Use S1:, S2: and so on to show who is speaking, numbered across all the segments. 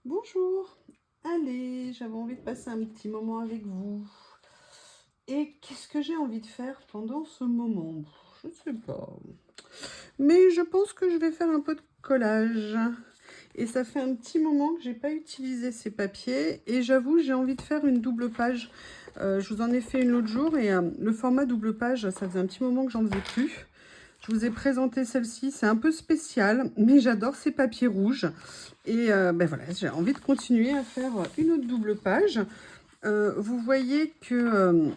S1: Bonjour, allez, j'avais envie de passer un petit moment avec vous. Et qu'est-ce que j'ai envie de faire pendant ce moment? Je ne sais pas. Mais je pense que je vais faire un peu de collage. Et ça fait un petit moment que j'ai pas utilisé ces papiers. Et j'avoue, j'ai envie de faire une double page. Je vous en ai fait une l'autre jour et le format double page, ça faisait un petit moment que j'en faisais plus. Je vous ai présenté celle-ci, c'est un peu spécial, mais j'adore ces papiers rouges. Et ben voilà, j'ai envie de continuer à faire une autre double page. Vous voyez que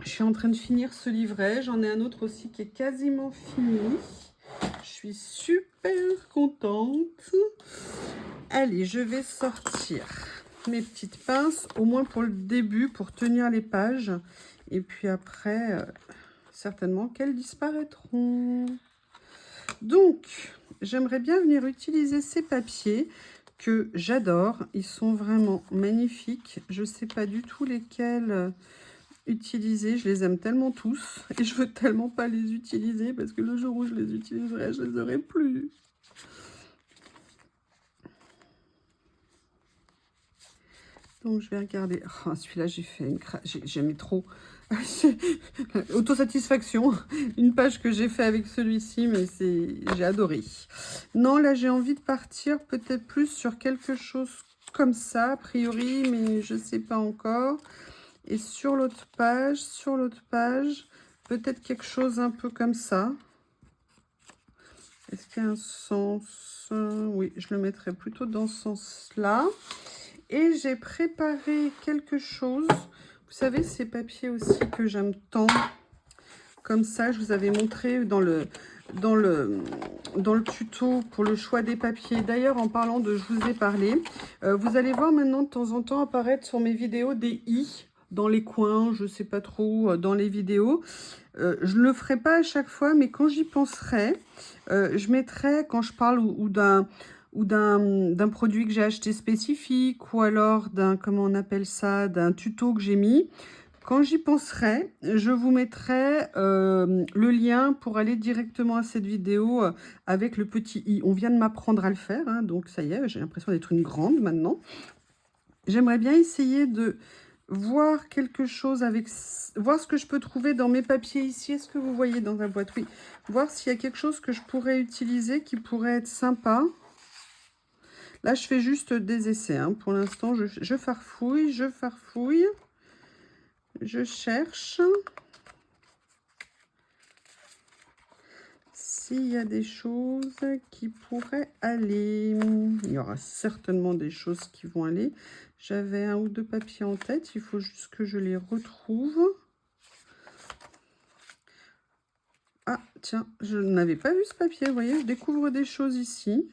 S1: je suis en train de finir ce livret. J'en ai un autre aussi qui est quasiment fini. Je suis super contente. Allez, je vais sortir mes petites pinces, au moins pour le début, pour tenir les pages. Et puis après, certainement qu'elles disparaîtront. Donc, j'aimerais bien venir utiliser ces papiers que j'adore. Ils sont vraiment magnifiques. Je ne sais pas du tout lesquels utiliser. Je les aime tellement tous et je veux tellement pas les utiliser parce que le jour où je les utiliserai, je les aurai plus. Donc, je vais regarder. Oh, celui-là, j'ai fait une j'aimais trop. Autosatisfaction. Une page que j'ai fait avec celui-ci, mais j'ai adoré. Non, là, j'ai envie de partir peut-être plus sur quelque chose comme ça, a priori, mais je sais pas encore. Et sur l'autre page, peut-être quelque chose un peu comme ça. Est-ce qu'il y a un sens? Oui, je le mettrai plutôt dans ce sens-là. Et j'ai préparé quelque chose. Vous savez, ces papiers aussi que j'aime tant. Comme ça, je vous avais montré dans le tuto pour le choix des papiers. D'ailleurs, en parlant de « je vous ai parlé », vous allez voir maintenant de temps en temps apparaître sur mes vidéos des i dans les coins, je ne sais pas trop, dans les vidéos. Je ne le ferai pas à chaque fois, mais quand j'y penserai, je mettrai, quand je parle d'un produit que j'ai acheté spécifique, ou alors d'un, comment on appelle ça, d'un tuto que j'ai mis. Quand j'y penserai, je vous mettrai le lien pour aller directement à cette vidéo avec le petit i. On vient de m'apprendre à le faire, hein, donc ça y est, j'ai l'impression d'être une grande maintenant. J'aimerais bien essayer de voir quelque chose avec... Voir ce que je peux trouver dans mes papiers ici. Est-ce que vous voyez dans la boîte? Oui. Voir s'il y a quelque chose que je pourrais utiliser qui pourrait être sympa. Là, je fais juste des essais. Hein. Pour l'instant, je farfouille, je cherche. S'il y a des choses qui pourraient aller. Il y aura certainement des choses qui vont aller. J'avais un ou deux papiers en tête. Il faut juste que je les retrouve. Ah, tiens, je n'avais pas vu ce papier. Vous voyez, je découvre des choses ici.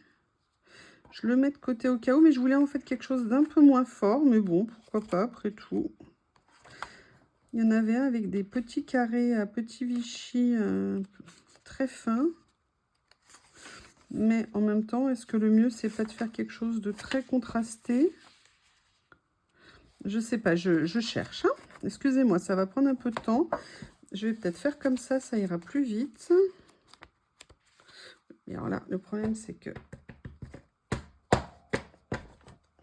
S1: Je le mets de côté au cas où, mais je voulais en fait quelque chose d'un peu moins fort. Mais bon, pourquoi pas, après tout. Il y en avait un avec des petits carrés à petit Vichy très fins. Mais en même temps, est-ce que le mieux, c'est pas de faire quelque chose de très contrasté? Je sais pas, je cherche. Hein. Excusez-moi, ça va prendre un peu de temps. Je vais peut-être faire comme ça ira plus vite. Et alors là, le problème, c'est que...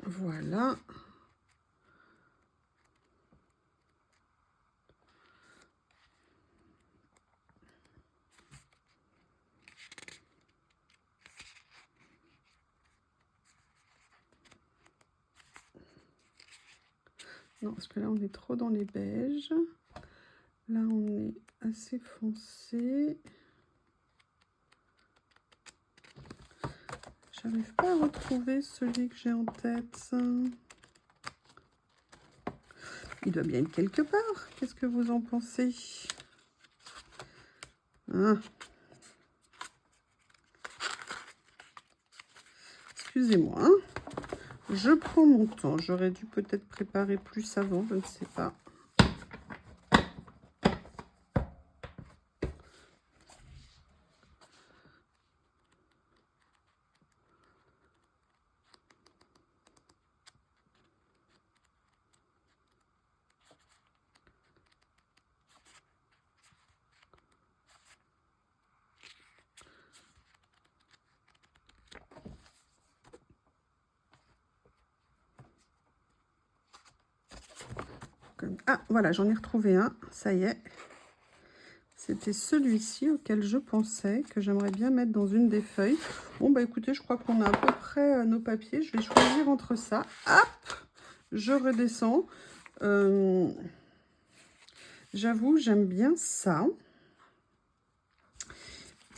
S1: Voilà. Non, parce que là, on est trop dans les beiges. Là, on est assez foncé. J'arrive pas à retrouver celui que j'ai en tête. Il doit bien être quelque part. Qu'est-ce que vous en pensez? Ah. Excusez-moi. Hein. Je prends mon temps. J'aurais dû peut-être préparer plus avant. Je ne sais pas. Ah, voilà, j'en ai retrouvé un. Ça y est. C'était celui-ci auquel je pensais, que j'aimerais bien mettre dans une des feuilles. Bon, bah écoutez, je crois qu'on a à peu près nos papiers. Je vais choisir entre ça. Hop, je redescends. J'avoue, j'aime bien ça.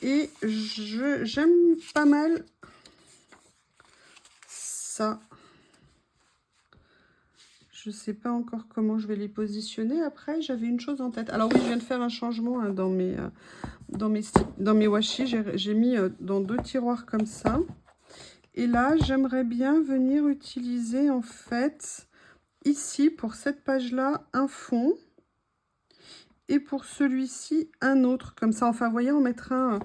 S1: Et j'aime pas mal ça. Je ne sais pas encore comment je vais les positionner. Après, j'avais une chose en tête. Alors oui, je viens de faire un changement hein, dans mes washi. J'ai mis dans 2 tiroirs comme ça. Et là, j'aimerais bien venir utiliser en fait, ici, pour cette page-là, un fond. Et pour celui-ci, un autre. Comme ça, enfin, vous voyez, en mettre un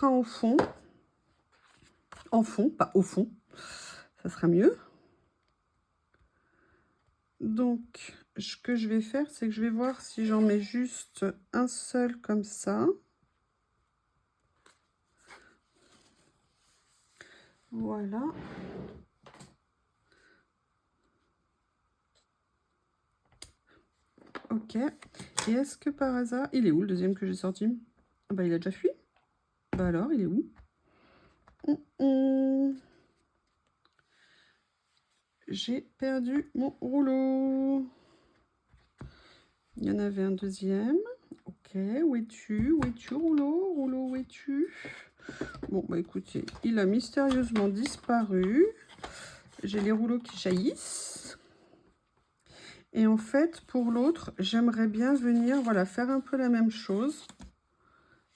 S1: au fond. En fond, pas au fond. Ça sera mieux. Donc, ce que je vais faire, c'est que je vais voir si j'en mets juste un seul comme ça. Voilà. Ok. Et est-ce que par hasard... Il est où le deuxième que j'ai sorti? Ah bah il a déjà fui. Bah alors, il est où? J'ai perdu mon rouleau. Il y en avait un deuxième. Ok, où es-tu? Où es-tu, rouleau? Rouleau, où es-tu? Bon, bah écoutez, il a mystérieusement disparu. J'ai les rouleaux qui jaillissent. Et en fait, pour l'autre, j'aimerais bien venir, voilà, faire un peu la même chose.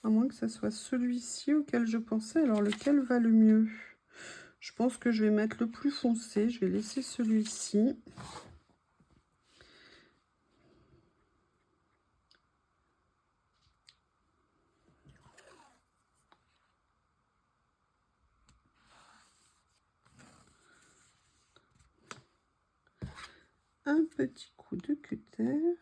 S1: À moins que ce soit celui-ci auquel je pensais. Alors, lequel va le mieux? Je pense que je vais mettre le plus foncé. Je vais laisser celui-ci. Un petit coup de cutter.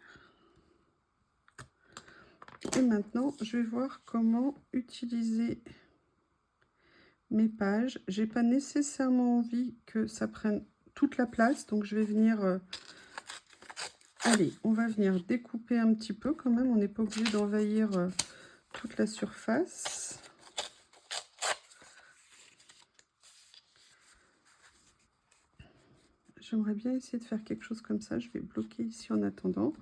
S1: Et maintenant, je vais voir comment utiliser mes pages. J'ai pas nécessairement envie que ça prenne toute la place, donc je vais venir... Allez, on va venir découper un petit peu quand même. On n'est pas obligé d'envahir toute la surface. J'aimerais bien essayer de faire quelque chose comme ça. Je vais bloquer ici en attendant.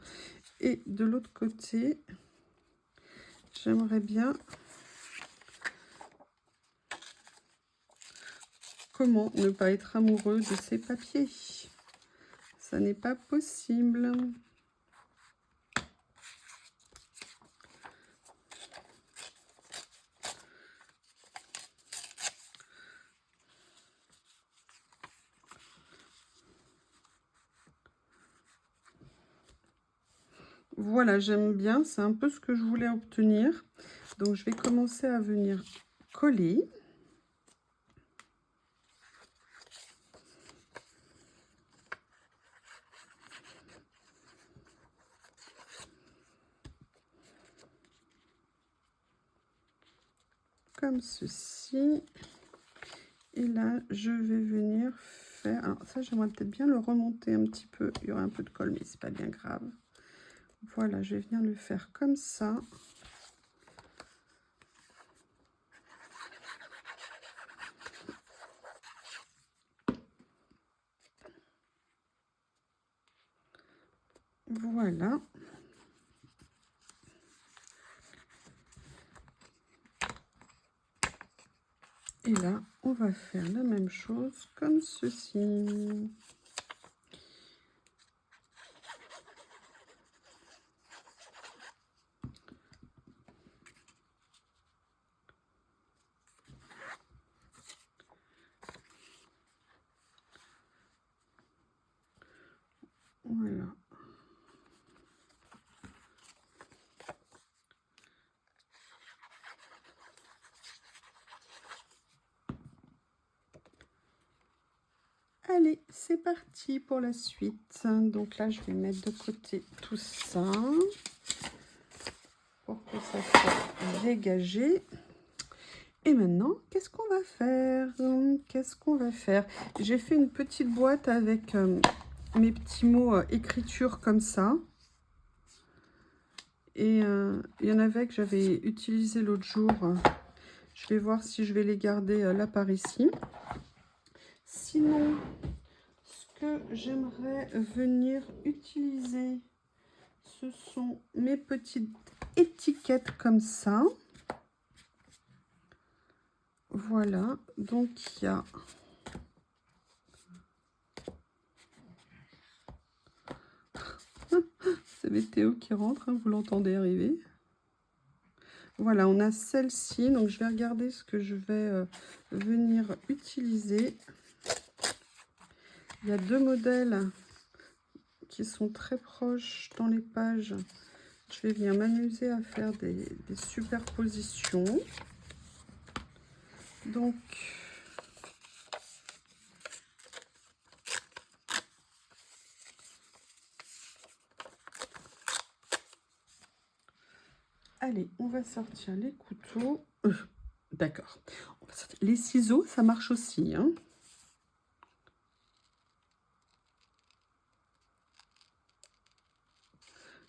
S1: Et de l'autre côté, j'aimerais bien... Comment ne pas être amoureux de ces papiers? Ça n'est pas possible. Voilà, j'aime bien. C'est un peu ce que je voulais obtenir. Donc, je vais commencer à venir coller. Comme ceci. Et là, je vais venir faire... Alors, ça, j'aimerais peut-être bien le remonter un petit peu. Il y aura un peu de colle, mais c'est pas bien grave. Voilà, je vais venir le faire comme ça. Voilà. Et là, on va faire la même chose comme ceci. Voilà. Allez, c'est parti pour la suite. Donc là, je vais mettre de côté tout ça pour que ça soit dégagé. Et maintenant, qu'est-ce qu'on va faire? Qu'est-ce qu'on va faire? J'ai fait une petite boîte avec mes petits mots écriture comme ça. Et il y en avait que j'avais utilisé l'autre jour. Je vais voir si je vais les garder là par ici. Sinon, ce que j'aimerais venir utiliser, ce sont mes petites étiquettes comme ça. Voilà, donc il y a c'est Théo qui rentre, hein, vous l'entendez arriver. Voilà, on a celle-ci, donc je vais regarder ce que je vais venir utiliser. Il y a deux modèles qui sont très proches dans les pages. Je vais venir m'amuser à faire des superpositions. Donc, allez, on va sortir les couteaux. D'accord. Les ciseaux, ça marche aussi, hein.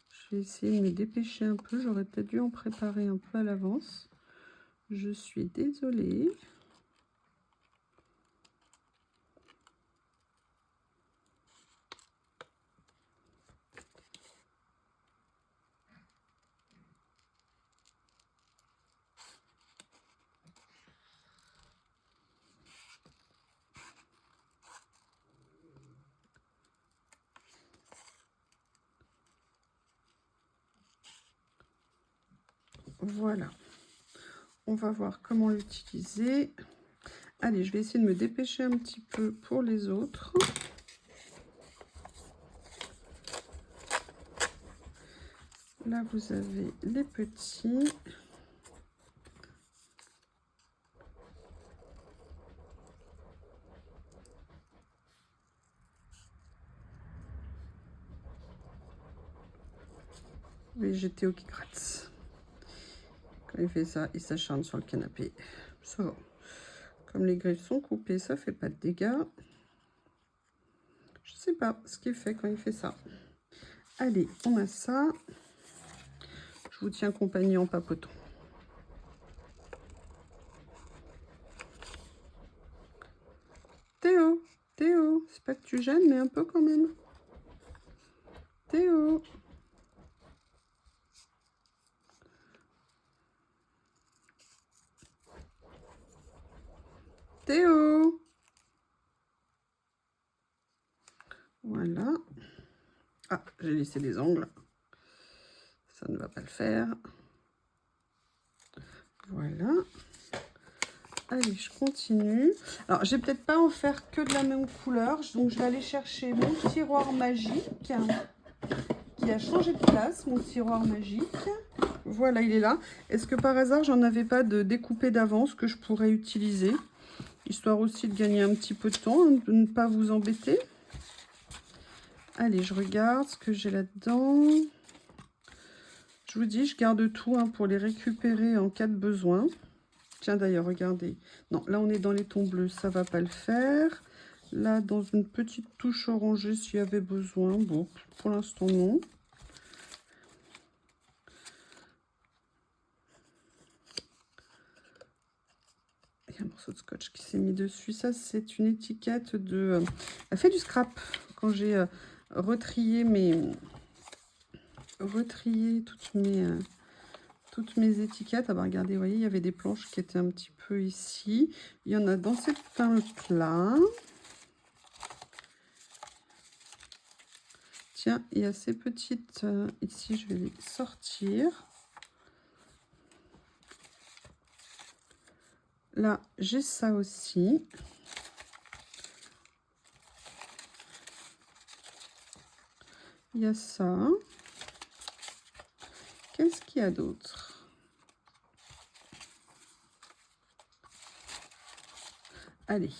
S1: Je vais essayer de me dépêcher un peu. J'aurais peut-être dû en préparer un peu à l'avance. Je suis désolée. Voilà. On va voir comment l'utiliser. Allez, je vais essayer de me dépêcher un petit peu pour les autres. Là, vous avez les petits. Oui, j'ai Théo qui gratte. Quand il fait ça, il s'acharne sur le canapé. Ça va. Comme les griffes sont coupées, ça fait pas de dégâts. Je sais pas ce qu'il fait quand il fait ça. Allez, on a ça. Je vous tiens compagnie en papotant. Théo, Théo, c'est pas que tu gênes, mais un peu quand même. Théo. Théo. Voilà. Ah, j'ai laissé les ongles. Ça ne va pas le faire. Voilà. Allez, je continue. Alors, je vais peut-être pas en faire que de la même couleur. Donc, je vais aller chercher mon tiroir magique qui a changé de place, mon tiroir magique. Voilà, il est là. Est-ce que par hasard, j'en avais pas de découpé d'avance que je pourrais utiliser? Histoire aussi de gagner un petit peu de temps, de ne pas vous embêter. Allez, je regarde ce que j'ai là-dedans. Je vous dis, je garde tout hein, pour les récupérer en cas de besoin. Tiens, d'ailleurs, regardez. Non, là, on est dans les tons bleus, ça va pas le faire. Là, dans une petite touche orangée, s'il y avait besoin. Bon, pour l'instant, non. Il y a un morceau de scotch qui s'est mis dessus. Ça, c'est une étiquette de... Elle fait du scrap. Quand j'ai retrié toutes mes étiquettes. Ah bah regardez, vous voyez, il y avait des planches qui étaient un petit peu ici. Il y en a dans cette teinte-là. Tiens, il y a ces petites... ici, je vais les sortir. Là, j'ai ça aussi. Il y a ça. Qu'est-ce qu'il y a d'autre? Allez.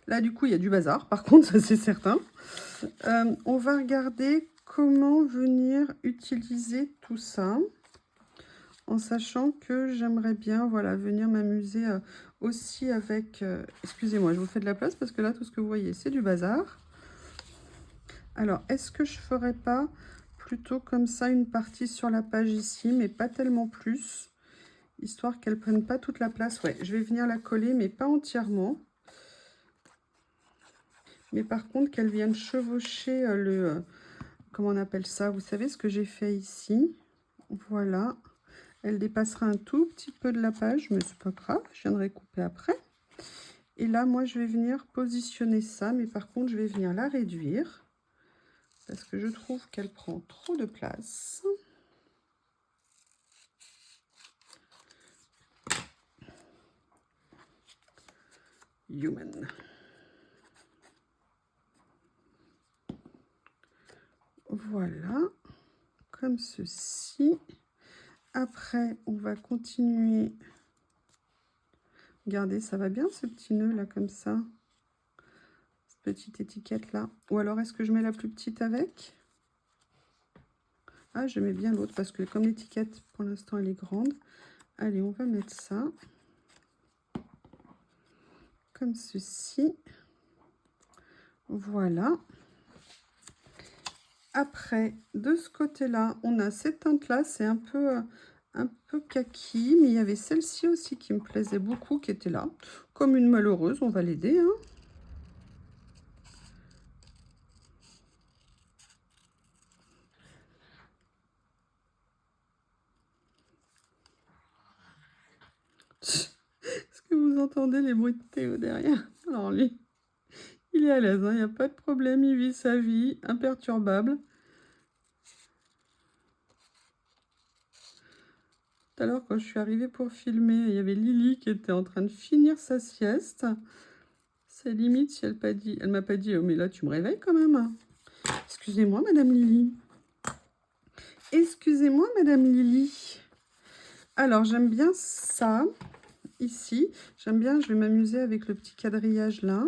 S1: Là, du coup, il y a du bazar. Par contre, ça, c'est certain. On va regarder comment venir utiliser tout ça. En sachant que j'aimerais bien voilà, venir m'amuser aussi avec... excusez-moi, je vous fais de la place parce que là, tout ce que vous voyez, c'est du bazar. Alors, est-ce que je ferais pas plutôt comme ça une partie sur la page ici, mais pas tellement plus, histoire qu'elle prenne pas toute la place. Ouais, je vais venir la coller, mais pas entièrement. Mais par contre, qu'elle vienne chevaucher comment on appelle ça? Vous savez ce que j'ai fait ici? Voilà. Elle dépassera un tout petit peu de la page, mais c'est pas grave, je viendrai couper après. Et là, moi, je vais venir positionner ça, mais par contre, je vais venir la réduire parce que je trouve qu'elle prend trop de place. Human. Voilà, comme ceci. Après, on va continuer. Regardez, ça va bien ce petit nœud là, comme ça. Cette petite étiquette là. Ou alors, est-ce que je mets la plus petite avec? Ah, je mets bien l'autre parce que comme l'étiquette, pour l'instant, elle est grande. Allez, on va mettre ça. Comme ceci. Voilà. Après, de ce côté-là, on a cette teinte-là. C'est un peu kaki, mais il y avait celle-ci aussi qui me plaisait beaucoup, qui était là. Comme une malheureuse, on va l'aider, hein. Est-ce que vous entendez les bruits de Théo derrière? Alors lui, il est à l'aise, hein, il n'y a pas de problème, il vit sa vie, imperturbable. Tout à l'heure, quand je suis arrivée pour filmer, il y avait Lily qui était en train de finir sa sieste. C'est limite si elle m'a pas dit, oh mais là tu me réveilles quand même. Excusez-moi, Madame Lily. Excusez-moi, Madame Lily. Alors, j'aime bien ça, ici. J'aime bien, je vais m'amuser avec le petit quadrillage là.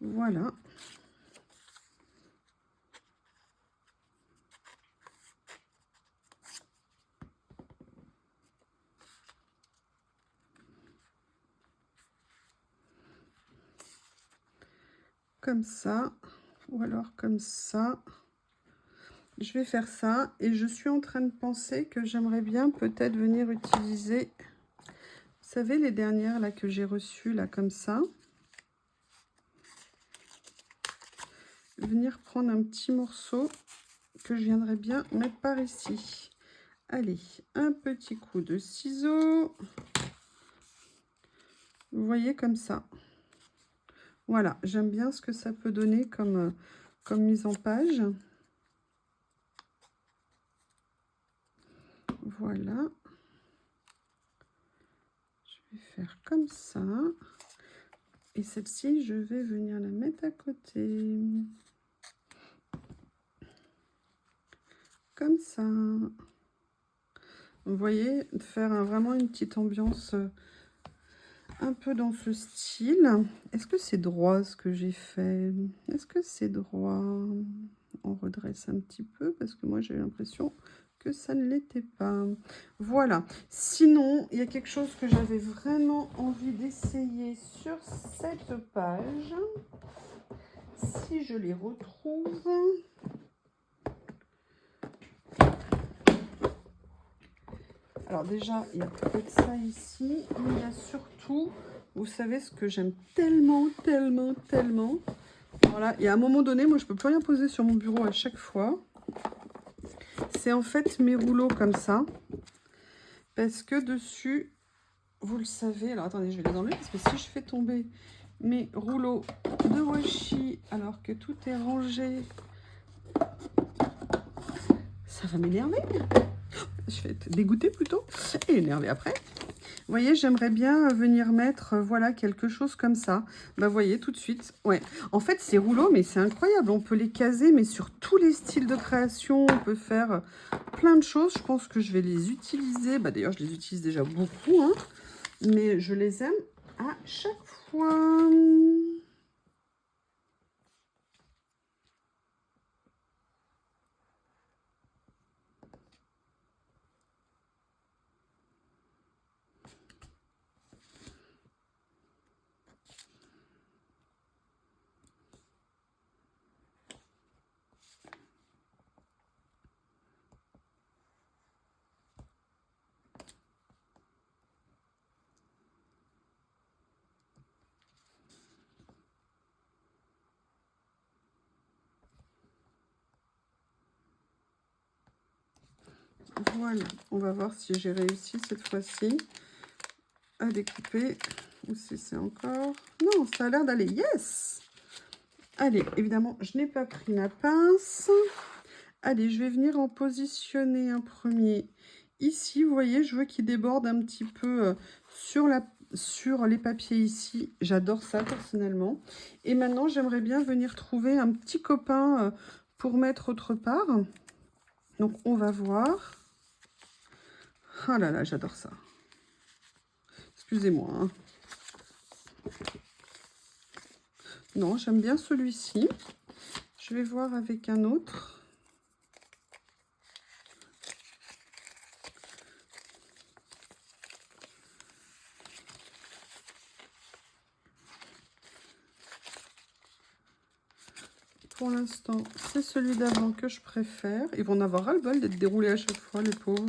S1: Voilà. Comme ça, ou alors comme ça. Je vais faire ça et je suis en train de penser que j'aimerais bien peut-être venir utiliser, vous savez, les dernières là que j'ai reçues là comme ça. Venir prendre un petit morceau que je viendrais bien mettre par ici. Allez, un petit coup de ciseau. Vous voyez comme ça. Voilà, j'aime bien ce que ça peut donner comme mise en page. Voilà. Je vais faire comme ça. Et celle-ci, je vais venir la mettre à côté. Comme ça. Vous voyez, faire vraiment une petite ambiance un peu dans ce style. Est-ce que c'est droit ce que j'ai fait? Est-ce que c'est droit? On redresse un petit peu parce que moi j'ai l'impression que ça ne l'était pas. Voilà. Sinon, il y a quelque chose que j'avais vraiment envie d'essayer sur cette page. Si je les retrouve. Alors déjà, il y a peut-être ça ici, mais il y a surtout, vous savez ce que j'aime tellement. Voilà, et à un moment donné, moi je peux plus rien poser sur mon bureau à chaque fois. C'est en fait mes rouleaux comme ça. Parce que dessus, vous le savez, alors attendez, je vais les enlever parce que si je fais tomber mes rouleaux de washi alors que tout est rangé, ça va m'énerver. Je vais être dégoûtée plutôt et énervée après. Vous voyez, j'aimerais bien venir mettre, voilà, quelque chose comme ça. Bah, vous voyez, tout de suite. Ouais. En fait, ces rouleaux, mais c'est incroyable. On peut les caser, mais sur tous les styles de création. On peut faire plein de choses. Je pense que je vais les utiliser. Bah, d'ailleurs, je les utilise déjà beaucoup. Hein. mais je les aime à chaque fois. Voilà, on va voir si j'ai réussi cette fois-ci à découper ou si c'est encore... Non, ça a l'air d'aller. Yes! Allez, évidemment, je n'ai pas pris ma pince. Allez, je vais venir en positionner un premier ici. Vous voyez, je veux qu'il déborde un petit peu sur les papiers ici. J'adore ça personnellement. Et maintenant, j'aimerais bien venir trouver un petit copain pour mettre autre part. Donc, on va voir. Oh là là, j'adore ça. Excusez-moi. Hein. Non, j'aime bien celui-ci. Je vais voir avec un autre. Pour l'instant, c'est celui d'avant que je préfère. Ils vont en avoir ras-le-bol d'être déroulés à chaque fois, les pauvres.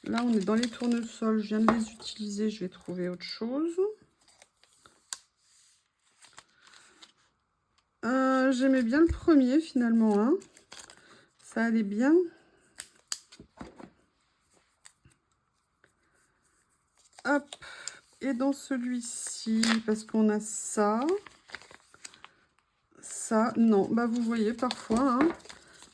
S1: Là, on est dans les tournesols. Je viens de les utiliser. Je vais trouver autre chose. J'aimais bien le premier, finalement. Hein. Ça allait bien. Hop. Et dans celui-ci, parce qu'on a ça. Ça, non. Bah, vous voyez, parfois... Hein,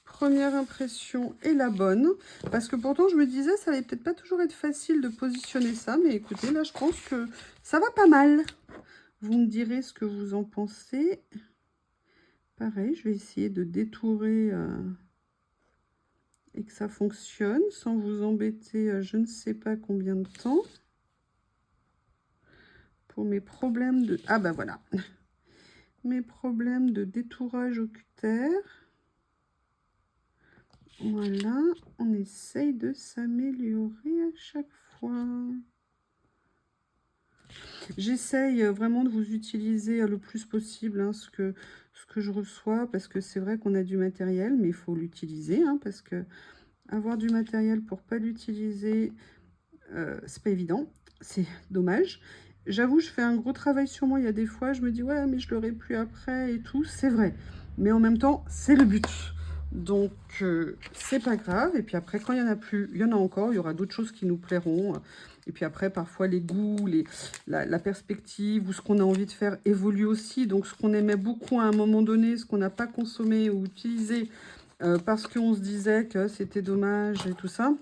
S1: première impression est la bonne. Parce que pourtant, je me disais, ça allait peut-être pas toujours être facile de positionner ça. Mais écoutez, là, je pense que ça va pas mal. Vous me direz ce que vous en pensez. Pareil, je vais essayer de détourer et que ça fonctionne sans vous embêter je ne sais pas combien de temps. Pour mes problèmes de... Ah bah voilà. Mes problèmes de détourage au cutter. Voilà, on essaye de s'améliorer à chaque fois. J'essaye vraiment de vous utiliser le plus possible hein, ce que je reçois, parce que c'est vrai qu'on a du matériel, mais il faut l'utiliser, hein, parce que avoir du matériel pour pas l'utiliser, c'est pas évident, c'est dommage. J'avoue, je fais un gros travail sur moi, il y a des fois, je me dis, ouais, mais je l'aurai plus après et tout, c'est vrai. Mais en même temps, c'est le but. Donc, c'est pas grave. Et puis après, quand il y en a plus, il y en a encore, il y aura d'autres choses qui nous plairont. Et puis après, parfois, les goûts, la perspective ou ce qu'on a envie de faire évolue aussi. Donc, ce qu'on aimait beaucoup à un moment donné, ce qu'on n'a pas consommé ou utilisé parce qu'on se disait que c'était dommage et tout ça,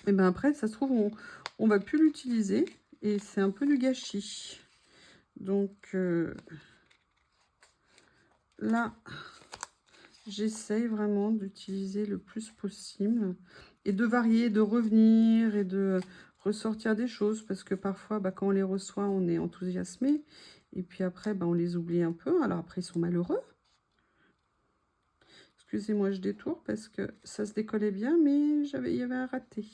S1: et bien après, ça se trouve, on va plus l'utiliser. Et c'est un peu du gâchis. Donc, là, j'essaye vraiment d'utiliser le plus possible. Et de varier, de revenir et de ressortir des choses. Parce que parfois, bah, quand on les reçoit, on est enthousiasmé. Et puis après, bah, on les oublie un peu. Alors après, ils sont malheureux. Excusez-moi, je détourne parce que ça se décollait bien, mais il y avait un raté.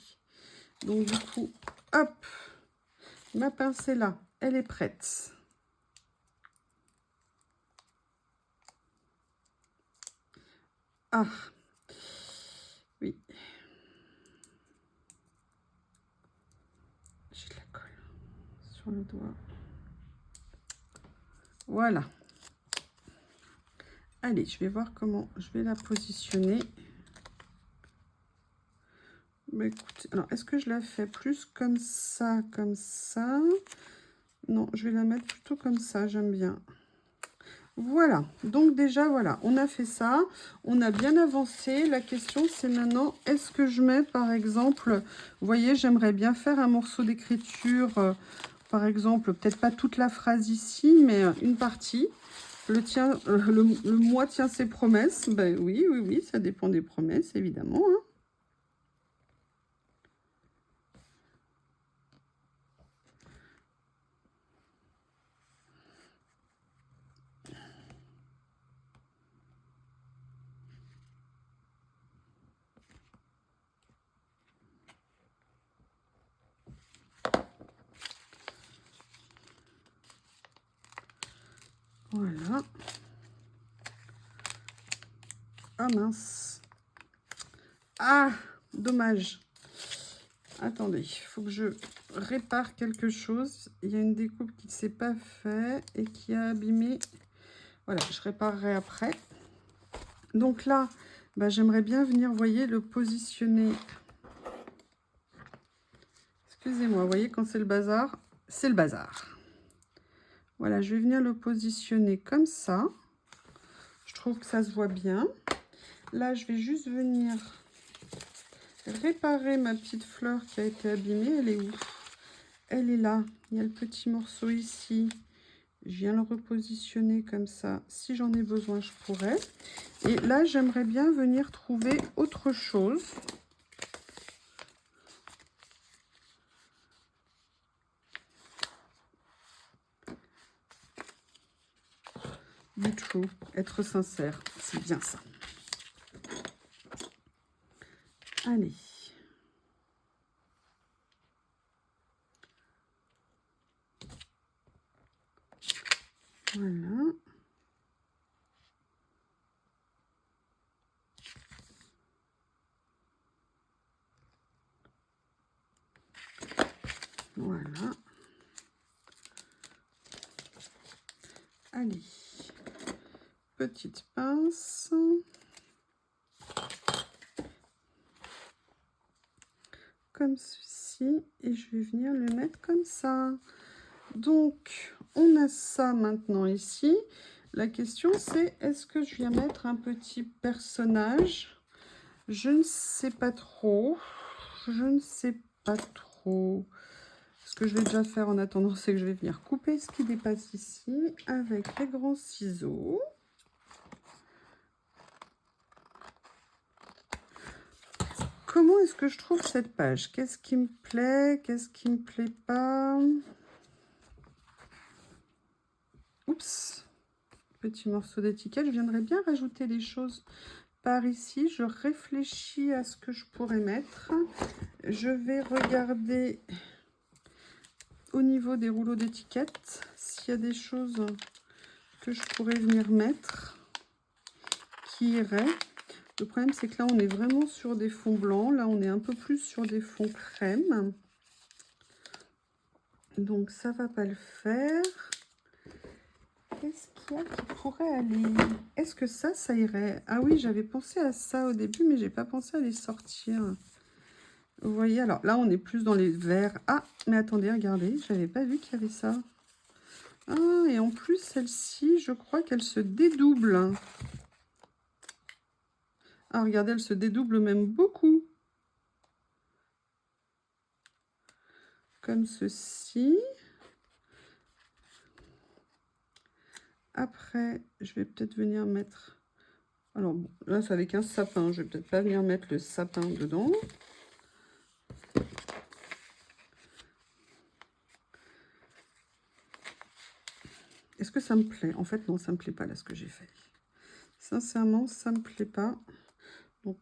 S1: Donc du coup, hop, ma pince est là, elle est prête. Ah, oui. J'ai de la colle sur le doigt. Voilà. Allez, je vais voir comment je vais la positionner. Bah, écoutez, alors, est-ce que je la fais plus comme ça, comme ça? Non, je vais la mettre plutôt comme ça, j'aime bien. Voilà, donc déjà, voilà, on a fait ça. On a bien avancé. La question, c'est maintenant, est-ce que je mets, par exemple, vous voyez, j'aimerais bien faire un morceau d'écriture, par exemple, peut-être pas toute la phrase ici, mais une partie. Le mois tient ses promesses. Ben oui, oui, oui, ça dépend des promesses, évidemment. Hein. Voilà. Ah mince. Ah, dommage. Attendez, il faut que je répare quelque chose. Il y a une découpe qui ne s'est pas faite et qui a abîmé. Voilà, je réparerai après. Donc là, bah, j'aimerais bien venir, vous voyez, le positionner. Excusez-moi, vous voyez, quand c'est le bazar, c'est le bazar. Voilà, je vais venir le positionner comme ça. Je trouve que ça se voit bien. Là, je vais juste venir réparer ma petite fleur qui a été abîmée. Elle est où? Elle est là. Il y a le petit morceau ici. Je viens le repositionner comme ça. Si j'en ai besoin, je pourrais. Et là, j'aimerais bien venir trouver autre chose. Be true, être sincère, c'est bien ça. Allez. Voilà. Voilà. Allez. Petite pince. Comme ceci. Et je vais venir le mettre comme ça. Donc, on a ça maintenant ici. La question, c'est est-ce que je viens mettre un petit personnage? Je ne sais pas trop. Je ne sais pas trop. Ce que je vais déjà faire en attendant, c'est que je vais venir couper ce qui dépasse ici avec les grands ciseaux. Comment est-ce que je trouve cette page? Qu'est-ce qui me plaît? Qu'est-ce qui me plaît pas? Oups! Petit morceau d'étiquette. Je viendrais bien rajouter des choses par ici. Je réfléchis à ce que je pourrais mettre. Je vais regarder au niveau des rouleaux d'étiquette s'il y a des choses que je pourrais venir mettre qui iraient. Le problème, c'est que là, on est vraiment sur des fonds blancs. Là, on est un peu plus sur des fonds crème. Donc, ça va pas le faire. Qu'est-ce qu'il y a qui pourrait aller? Est-ce que ça irait? Ah oui, j'avais pensé à ça au début, mais j'ai pas pensé à les sortir. Vous voyez, alors là, on est plus dans les verts. Ah, mais attendez, regardez, j'avais pas vu qu'il y avait ça. Ah, et en plus, celle-ci, je crois qu'elle se dédouble. Ah, regardez, elle se dédouble même beaucoup. Comme ceci. Après, je vais peut-être venir mettre... Alors, bon, là, c'est avec un sapin. Je vais peut-être pas venir mettre le sapin dedans. Est-ce que ça me plaît? En fait, non, ça me plaît pas, là, ce que j'ai fait. Sincèrement, ça me plaît pas. Donc,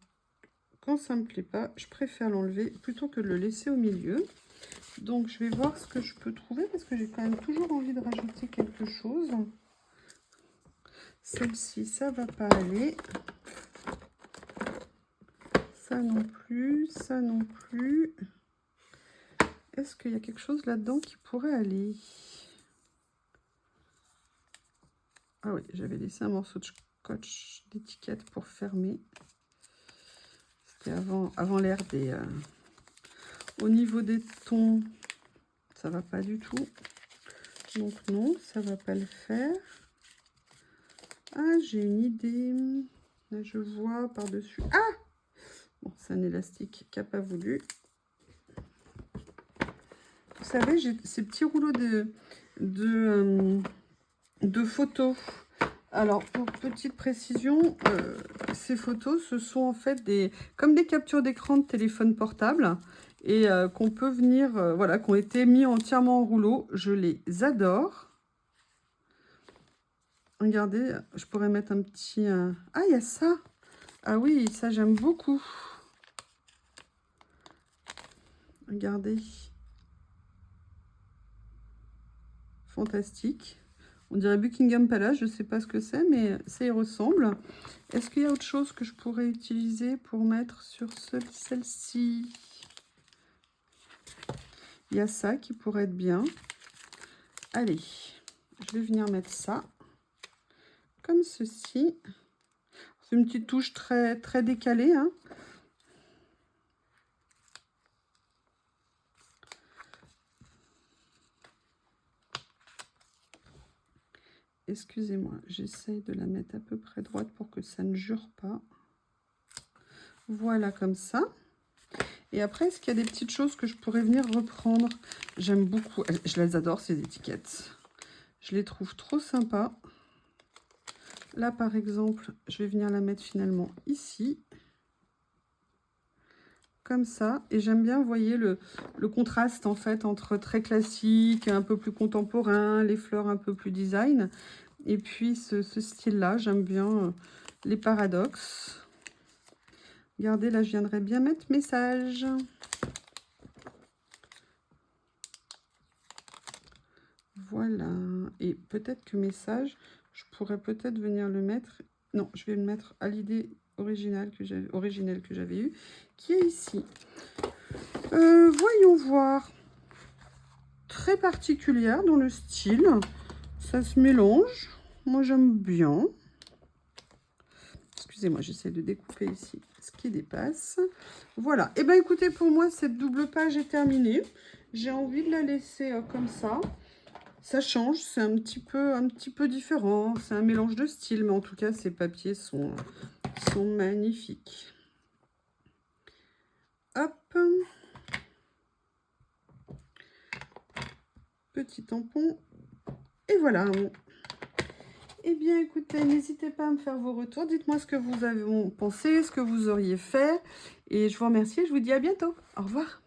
S1: quand ça me plaît pas, je préfère l'enlever plutôt que de le laisser au milieu. Donc, je vais voir ce que je peux trouver parce que j'ai quand même toujours envie de rajouter quelque chose. Celle-ci, ça va pas aller. Ça non plus, ça non plus. Est-ce qu'il y a quelque chose là-dedans qui pourrait aller? Ah oui, j'avais laissé un morceau de scotch d'étiquette pour fermer. C'était avant l'ère des... Au niveau des tons, ça va pas du tout. Donc non, ça va pas le faire. Ah, j'ai une idée. Là, je vois par-dessus. Ah! Bon, c'est un élastique qui n'a pas voulu. Vous savez, j'ai ces petits rouleaux de photos. Alors, pour petite précision, ces photos, ce sont en fait comme des captures d'écran de téléphone portable et qu'on peut venir, voilà, qui ont été mis entièrement en rouleau. Je les adore. Regardez, je pourrais mettre un petit... Ah, il y a ça. Ah oui, ça, j'aime beaucoup. Regardez. Fantastique. On dirait Buckingham Palace, je ne sais pas ce que c'est, mais ça y ressemble. Est-ce qu'il y a autre chose que je pourrais utiliser pour mettre sur celle-ci? Il y a ça qui pourrait être bien. Allez, je vais venir mettre ça comme ceci. C'est une petite touche très, très décalée, hein. Excusez-moi, j'essaye de la mettre à peu près droite pour que ça ne jure pas. Voilà, comme ça. Et après, est-ce qu'il y a des petites choses que je pourrais venir reprendre? J'aime beaucoup, je les adore ces étiquettes. Je les trouve trop sympas. Là, par exemple, je vais venir la mettre finalement ici. Comme ça. Et j'aime bien, vous voyez, le contraste en fait entre très classique, un peu plus contemporain, les fleurs un peu plus design. Et puis ce style-là, j'aime bien les paradoxes. Regardez, là, je viendrai bien mettre message. Voilà. Et peut-être que message, je pourrais peut-être venir le mettre. Non, je vais le mettre à l'idée originale que j'avais eue, qui est ici. Voyons voir. Très particulière dans le style. Ça se mélange. Moi, j'aime bien. Excusez-moi, j'essaie de découper ici ce qui dépasse. Voilà. Et bien, écoutez, pour moi, cette double page est terminée. J'ai envie de la laisser comme ça. Ça change, c'est un petit peu différent. C'est un mélange de styles, mais en tout cas, ces papiers sont magnifiques. Hop. Petit tampon. Et voilà. Eh bien, écoutez, n'hésitez pas à me faire vos retours. Dites-moi ce que vous avez pensé, ce que vous auriez fait. Et je vous remercie et je vous dis à bientôt. Au revoir.